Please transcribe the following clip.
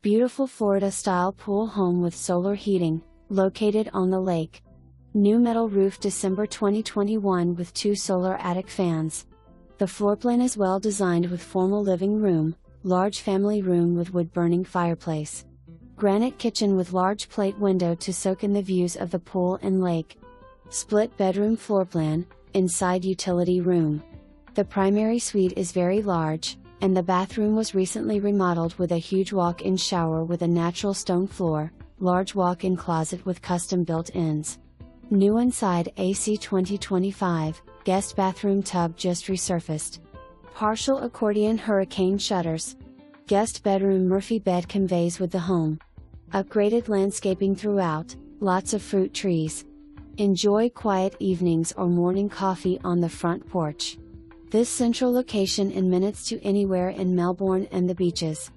Beautiful Florida-style pool home with solar heating, located on the lake. New metal roof December 2021 with 2 solar attic fans. The floor plan is well designed with formal living room, large family room with wood-burning fireplace. Granite kitchen with large plate window to soak in the views of the pool and lake. Split bedroom floor plan, inside utility room. The primary suite is very large, and the bathroom was recently remodeled with a huge walk-in shower with a natural stone floor, large walk-in closet with custom built-ins. New inside AC 2025, guest bathroom tub just resurfaced. Partial accordion hurricane shutters. Guest bedroom Murphy bed conveys with the home. Upgraded landscaping throughout, lots of fruit trees. Enjoy quiet evenings or morning coffee on the front porch. This central location in minutes to anywhere in Melbourne and the Beaches.